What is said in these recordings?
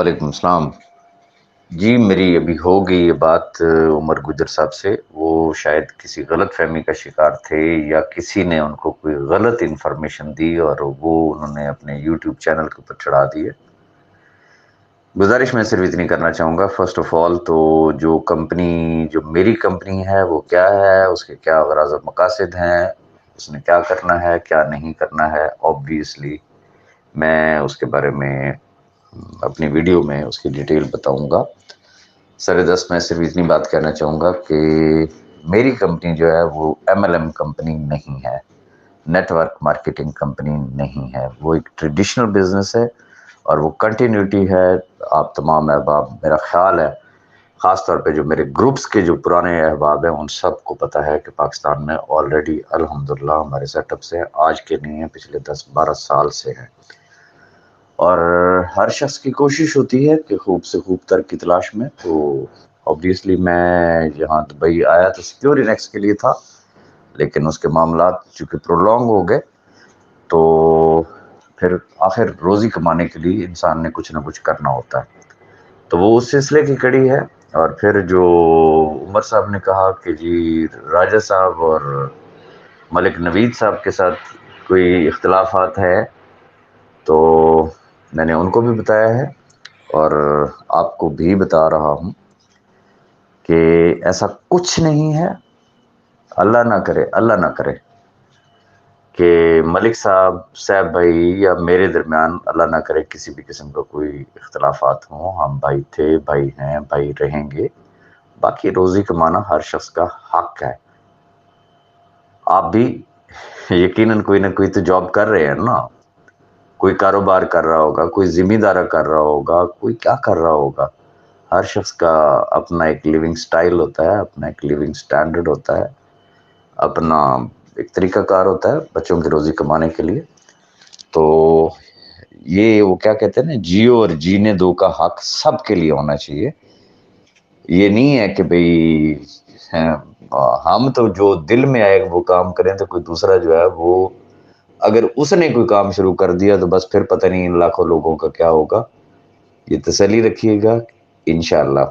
وعلیکم السلام جی۔ میری ابھی ہو گئی یہ بات عمر گجر صاحب سے، وہ شاید کسی غلط فہمی کا شکار تھے یا کسی نے ان کو کوئی غلط انفارمیشن دی اور وہ انہوں نے اپنے یوٹیوب چینل کے اوپر چڑھا دیے۔ گزارش میں صرف اتنی کرنا چاہوں گا، فرسٹ آف آل تو جو میری کمپنی ہے وہ کیا ہے، اس کے کیا غرض و مقاصد ہیں، اس نے کیا کرنا ہے کیا نہیں کرنا ہے، آبویسلی میں اس کے بارے میں اپنی ویڈیو میں اس کی ڈیٹیل بتاؤں گا۔ سر دست میں صرف اتنی بات کہنا چاہوں گا کہ میری کمپنی جو ہے وہ MLM کمپنی نہیں ہے، نیٹ ورک مارکیٹنگ کمپنی نہیں ہے، وہ ایک ٹریڈیشنل بزنس ہے اور وہ کنٹینیوٹی ہے۔ آپ تمام احباب، میرا خیال ہے خاص طور پہ جو میرے گروپس کے جو پرانے احباب ہیں ان سب کو پتہ ہے کہ پاکستان میں آلریڈی الحمدللہ ہمارے سیٹ اپ سے آج کے نہیں ہیں، پچھلے 10-12 سال سے ہیں، اور ہر شخص کی کوشش ہوتی ہے کہ خوب سے خوب تر کی تلاش میں۔ تو آبویسلی میں یہاں دبئی آیا تو سیکیورینیکس کے لیے تھا، لیکن اس کے معاملات چونکہ پرولونگ ہو گئے تو پھر آخر روزی کمانے کے لیے انسان نے کچھ نہ کچھ کرنا ہوتا ہے، تو وہ اس سلسلے کی کڑی ہے۔ اور پھر جو عمر صاحب نے کہا کہ جی راجہ صاحب اور ملک نوید صاحب کے ساتھ کوئی اختلافات ہے، تو میں نے ان کو بھی بتایا ہے اور آپ کو بھی بتا رہا ہوں کہ ایسا کچھ نہیں ہے، اللہ نہ کرے کہ ملک صاحب صاحب بھائی یا میرے درمیان اللہ نہ کرے کسی بھی قسم کا کوئی اختلافات ہوں۔ ہم بھائی تھے، بھائی ہیں، بھائی رہیں گے۔ باقی روزی کمانا ہر شخص کا حق ہے۔ آپ بھی یقیناً کوئی نہ کوئی تو جاب کر رہے ہیں نا، کوئی کاروبار کر رہا ہوگا، کوئی ذمہ دارہ کر رہا ہوگا، کوئی کیا کر رہا ہوگا۔ ہر شخص کا اپنا ایک لیونگ سٹائل ہوتا ہے، اپنا ایک لیونگ سٹینڈرڈ ہوتا ہے، اپنا ایک طریقہ کار ہوتا ہے بچوں کی روزی کمانے کے لیے۔ تو یہ وہ کیا کہتے ہیں نا، جیو اور جینے دو کا حق سب کے لیے ہونا چاہیے۔ یہ نہیں ہے کہ بھئی ہم تو جو دل میں آئے وہ کام کریں، تو کوئی دوسرا جو ہے وہ اگر اس نے کوئی کام شروع کر دیا تو بس پھر پتہ نہیں ان لاکھوں لوگوں کا کیا ہوگا۔ یہ تسلی رکھیے گا انشاءاللہ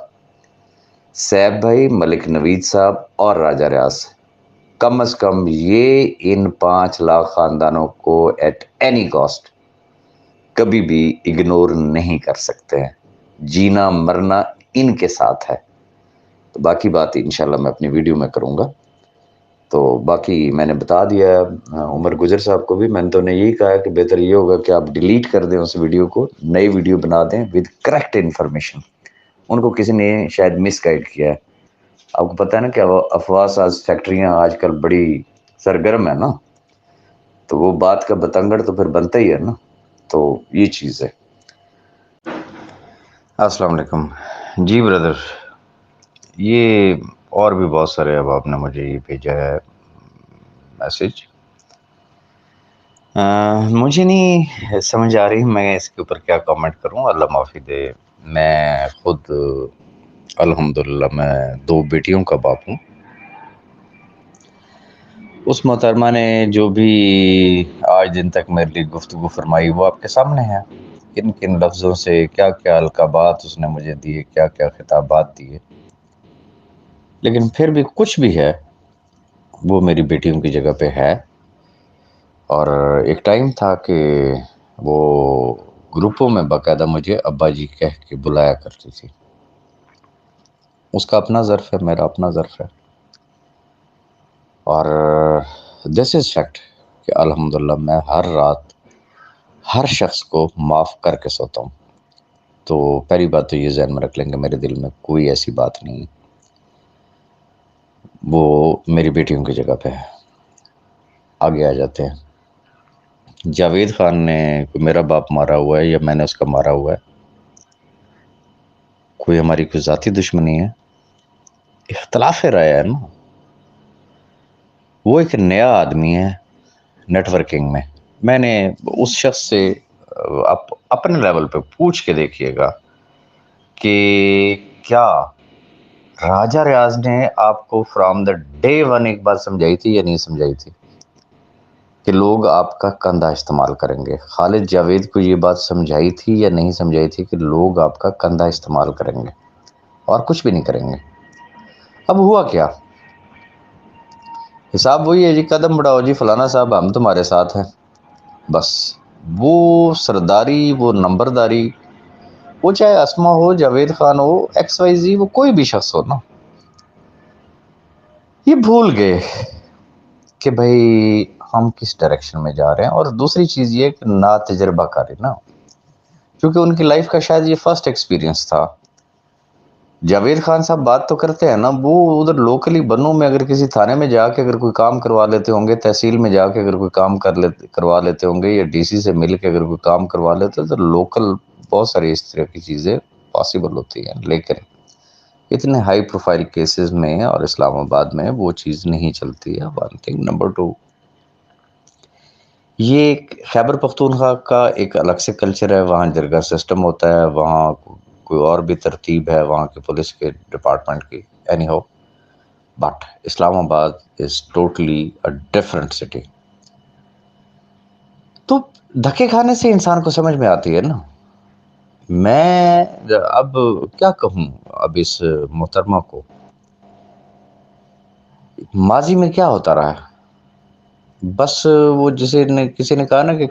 صاحب بھائی، ملک نوید صاحب اور راجہ ریاض کم از کم یہ ان 5 لاکھ خاندانوں کو ایٹ اینی کاسٹ کبھی بھی اگنور نہیں کر سکتے ہیں۔ جینا مرنا ان کے ساتھ ہے۔ تو باقی بات انشاءاللہ میں اپنی ویڈیو میں کروں گا۔ تو باقی میں نے بتا دیا عمر گجر صاحب کو بھی، میں نے تو انہیں یہی کہا کہ بہتر یہ ہوگا کہ آپ ڈیلیٹ کر دیں اس ویڈیو کو، نئی ویڈیو بنا دیں ود کریکٹ انفارمیشن۔ ان کو کسی نے شاید مس گائیڈ کیا ہے۔ آپ کو پتہ ہے نا کہ افواہ ساز فیکٹریاں آج کل بڑی سرگرم ہے نا، تو وہ بات کا بتنگڑ تو پھر بنتا ہی ہے نا۔ تو یہ چیز ہے۔ السلام علیکم جی بردر، یہ اور بھی بہت سارے اب آپ نے مجھے یہ بھیجا ہے میسج، مجھے نہیں سمجھ آ رہی میں اس کے اوپر کیا کامنٹ کروں۔ اللہ معافی دے، میں خود الحمدللہ میں 2 بیٹیوں کا باپ ہوں۔ اس محترمہ نے جو بھی آج دن تک میرے لیے گفتگو فرمائی وہ آپ کے سامنے ہے، کن کن لفظوں سے کیا کیا القابات اس نے مجھے دیے، کیا کیا خطابات دیے، لیکن پھر بھی کچھ بھی ہے وہ میری بیٹیوں کی جگہ پہ ہے۔ اور ایک ٹائم تھا کہ وہ گروپوں میں باقاعدہ مجھے ابا جی کہہ کے بلایا کرتی تھی۔ اس کا اپنا ظرف ہے، میرا اپنا ظرف ہے، اور دس از فیکٹ کہ الحمدللہ میں ہر رات ہر شخص کو معاف کر کے سوتا ہوں۔ تو پہلی بات تو یہ ذہن میں رکھ لیں گے، میرے دل میں کوئی ایسی بات نہیں، وہ میری بیٹیوں کی جگہ پہ ہے۔ آگے آ جاتے ہیں، جاوید خان نے کوئی میرا باپ مارا ہوا ہے یا میں نے اس کا مارا ہوا ہے؟ کوئی ہماری کوئی ذاتی دشمنی ہے؟ اختلاف رائے ہے نا۔ وہ ایک نیا آدمی ہے نیٹ ورکنگ میں نے اس شخص سے اپنے لیول پہ پوچھ کے دیکھیے گا کہ کیا راجہ ریاض نے آپ کو فرام دا ڈے 1 ایک بات سمجھائی تھی یا نہیں سمجھائی تھی؟ کہ لوگ آپ کا کندھا استعمال کریں گے. خالد جاوید کو یہ بات سمجھائی تھی یا نہیں سمجھائی تھی کہ لوگ آپ کا کندھا استعمال کریں گے اور کچھ بھی نہیں کریں گے؟ اب ہوا کیا؟ حساب وہی ہے جی، قدم بڑھاؤ جی فلانا صاحب ہم تمہارے ساتھ ہیں. بس وہ سرداری، وہ نمبرداری، وہ چاہے اسما ہو، جاوید خان ہو، ایکس وائی زی، وہ کوئی بھی شخص ہو نا، یہ بھول گئے کہ بھائی ہم کس ڈائریکشن میں جا رہے ہیں. اور دوسری چیز یہ کہ نا تجربہ کاری نا، کیونکہ ان کی لائف کا شاید یہ فرسٹ ایکسپیرینس تھا. جاوید خان صاحب بات تو کرتے ہیں نا، وہ ادھر لوکلی بنوں میں اگر کسی تھانے میں جا کے اگر کوئی کام کروا لیتے ہوں گے، تحصیل میں جا کے اگر کوئی کام کروا لیتے ہوں گے، یا ڈی سی سے مل کے اگر کوئی کام کروا لیتے تو لوکل بہت ساری اس طرح کی چیزیں پاسبل ہوتی ہیں. لیکن اتنے ہائی پروفائل کیسز میں اور اسلام آباد میں وہ چیز نہیں چلتی ہے. One thing. نمبر ٹو، یہ خیبر پختونخوا کا ایک الگ سے کلچر ہے. وہاں جرگہ سسٹم ہوتا ہے، وہاں کوئی اور بھی ترتیب ہے وہاں کے پولیس کے ڈپارٹمنٹ کی. اینی ہو، بٹ اسلام آباد is totally a different city. تو دھکے کھانے سے انسان کو سمجھ میں آتی ہے نا. میں اب کیا کہوں اب اس محترمہ کو، ماضی میں کیا ہوتا رہا ہے. بس وہ جسے کسی نے کہا نا کہ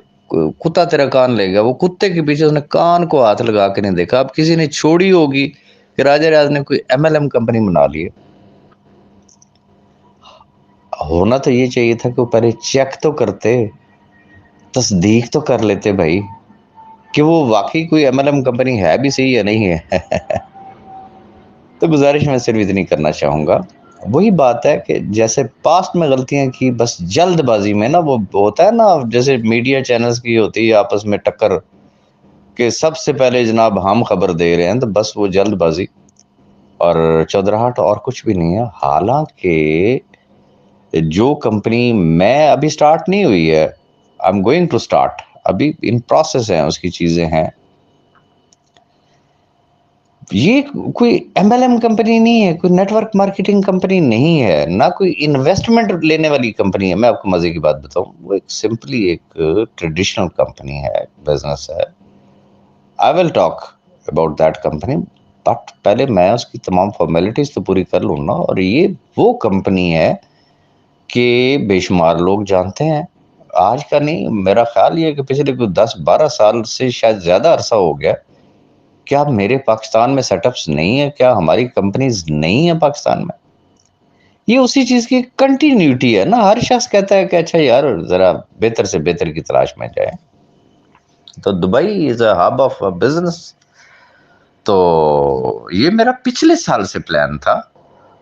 کتا تیرا کان لے گا، وہ کتے کے پیچھے اس نے کان کو ہاتھ لگا کے نہیں دیکھا. اب کسی نے چھوڑی ہوگی کہ راجہ ریاض نے کوئی ایم ایل ایم کمپنی بنا لی ہے. ہونا تو یہ چاہیے تھا کہ وہ پہلے چیک تو کرتے، تصدیق تو کر لیتے بھائی کہ وہ واقعی کوئی ایم ایل ایم کمپنی ہے بھی صحیح یا نہیں ہے. تو گزارش میں صرف اتنی کرنا چاہوں گا، وہی بات ہے کہ جیسے پاسٹ میں غلطیاں کی، بس جلد بازی میں نا، وہ ہوتا ہے نا جیسے میڈیا چینلز کی ہوتی ہے آپس میں ٹکر کہ سب سے پہلے جناب ہم خبر دے رہے ہیں، تو بس وہ جلد بازی اور چودراہٹ اور کچھ بھی نہیں ہے. حالانکہ جو کمپنی میں ابھی سٹارٹ نہیں ہوئی ہے، I am going to start, ابھی ان پروسیس ہیں، اس کی چیزیں ہیں. یہ کوئی ایم ایل ایم کمپنی نہیں ہے، کوئی نیٹ ورک مارکیٹنگ کمپنی نہیں ہے، نہ کوئی انویسٹمنٹ لینے والی کمپنی ہے. میں آپ کو مزے کی بات بتاؤں، وہ ایک سمپلی ایک ٹریڈیشنل کمپنی ہے، بزنس ہے. I will talk about that company, but پہلے میں اس کی تمام فارمیلٹیز تو پوری کر لوں نا. اور یہ وہ کمپنی ہے کہ بے شمار لوگ جانتے ہیں. آج کا نہیں، میرا خیال یہ کہ پچھلے کوئی 10-12 سال سے شاید زیادہ عرصہ ہو گیا. کیا میرے پاکستان میں سیٹ اپس نہیں ہے؟ کیا ہماری کمپنیز نہیں ہیں پاکستان میں؟ یہ اسی چیز کی کنٹینیوٹی ہے نا. ہر شخص کہتا ہے کہ اچھا یار ذرا بہتر سے بہتر کی تلاش میں جائیں. تو Dubai is a hub of business. تو یہ میرا پچھلے سال سے پلان تھا،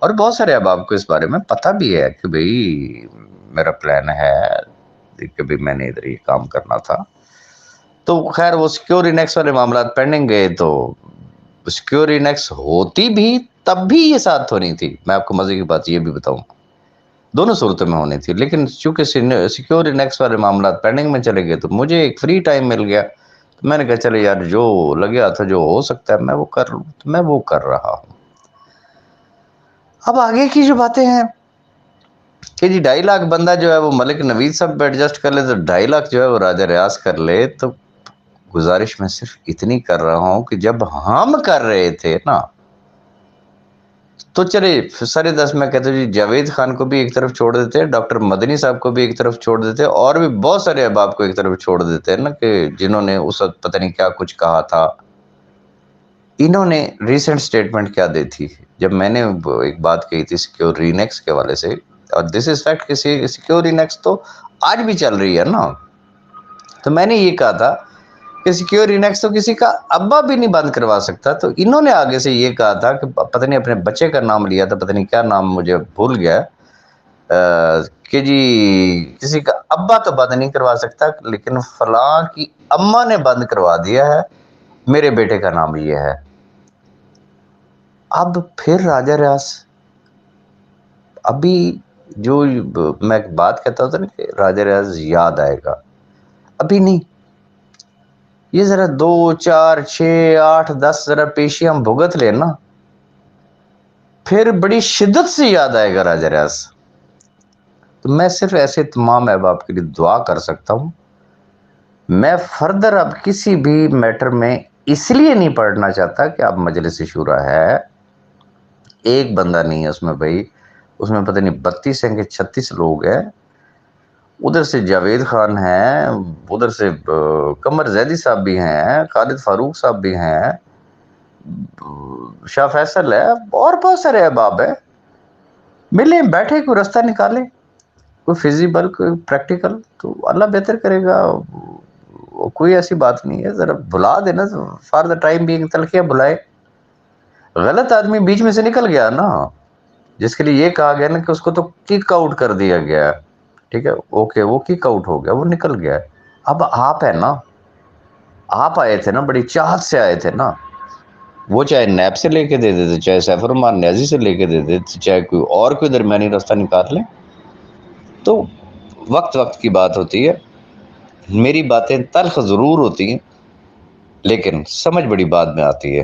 اور بہت سارے اب آپ کو اس بارے میں پتہ بھی ہے کہ بھئی میرا پلان ہے کہ بھی میں نے ادھر یہ کام کرنا تھا. تو خیر وہ سیکیور انیکس والے معاملات پینڈنگ گئے، تو سیکیور انیکس ہوتی بھی تب بھی یہ ساتھ ہونی تھی. میں آپ کو مزے کی بات یہ بھی بتاؤں، دونوں صورتوں میں ہونی تھی، لیکن چونکہ سیکیور انیکس والے معاملات پینڈنگ میں چلے گئے تو مجھے ایک فری ٹائم مل گیا. تو میں نے کہا چلے یار جو لگیا تھا، جو ہو سکتا ہے میں وہ کر لوں، تو میں وہ کر رہا ہوں. اب آگے کی جو باتیں ہیں کہ جی 2.5 لاکھ بندہ جو ہے وہ ملک نوید صاحب پہ ایڈجسٹ کر لے، تو 2.5 لاکھ جو ہے وہ راجہ ریاض کر لے. تو گزارش میں صرف اتنی کر رہا ہوں کہ جب ہم کر رہے تھے نا، تو چلے سارے 10 میں کہتے جی جاوید خان کو بھی ایک طرف چھوڑ دیتے، ڈاکٹر مدنی صاحب کو بھی ایک طرف چھوڑ دیتے، اور بھی بہت سارے احباب کو ایک طرف چھوڑ دیتے ہیں نا، کہ جنہوں نے اس وقت پتہ نہیں کیا کچھ کہا تھا. انہوں نے ریسنٹ سٹیٹمنٹ کیا دی تھی جب میں نے ایک بات کہی تھی سیکیور انیکس کے حوالے سے، اور دس از فیکٹ کہ سیکیور انیکس تو آج بھی چل رہی ہے نا. تو میں نے یہ کہا تھا کہ سیکیور انیکس تو کسی کا ابا بھی نہیں بند کروا سکتا. تو انہوں نے آگے سے یہ کہا تھا کہ پتہ نہیں اپنے بچے کا نام لیا تھا، پتہ نہیں کیا نام مجھے بھول گیا، کہ جی کسی کا ابا تو بند نہیں کروا سکتا، لیکن فلاں کی اماں نے بند کروا دیا ہے، میرے بیٹے کا نام یہ ہے. اب پھر راجہ ریاض، ابھی جو میں بات کہتا ہوتا نا کہ راجہ ریاض یاد آئے گا، ابھی نہیں. یہ ذرا 2 4 6 8 10 ذرا پیشی ہم بھگت لیں نا، پھر بڑی شدت سے یاد آئے گا راجہ ریاض. تو میں صرف ایسے تمام احباب کے لیے دعا کر سکتا ہوں. میں فردر اب کسی بھی میٹر میں اس لیے نہیں پڑھنا چاہتا کہ اب مجلس شورا ہے، ایک بندہ نہیں ہے اس میں بھائی، اس میں پتہ نہیں 32 ہیں کہ 36 لوگ ہیں. ادھر سے جاوید خان ہیں، ادھر سے قمر زیدی صاحب بھی ہیں، خالد فاروق صاحب بھی ہیں، شاہ فیصل ہے، اور بہت سارے احباب ہیں. ملیں، بیٹھے، کوئی رستہ نکالے، کوئی فیزیبل، کوئی پریکٹیکل، تو اللہ بہتر کرے گا. کوئی ایسی بات نہیں ہے، ذرا بلا دینا فار دا ٹائم بینگ، تلخیہ بلائے. غلط آدمی بیچ میں سے نکل گیا نا، جس کے لیے یہ کہا گیا نا کہ اس کو تو کک آؤٹ کر دیا گیا، ٹھیک ہے، اوکے، وہ کک آؤٹ ہو گیا، وہ نکل گیا. اب آپ ہے نا، آپ آئے تھے نا، بڑی چاہت سے آئے تھے نا. وہ چاہے نیب سے لے کے دے دیتے، چاہے سیف الرحمان نیازی سے لے کے دے دیتے، چاہے کوئی درمیانی راستہ نکال لیں. تو وقت کی بات ہوتی ہے. میری باتیں تلخ ضرور ہوتی ہیں، لیکن سمجھ بڑی بعد میں آتی ہے.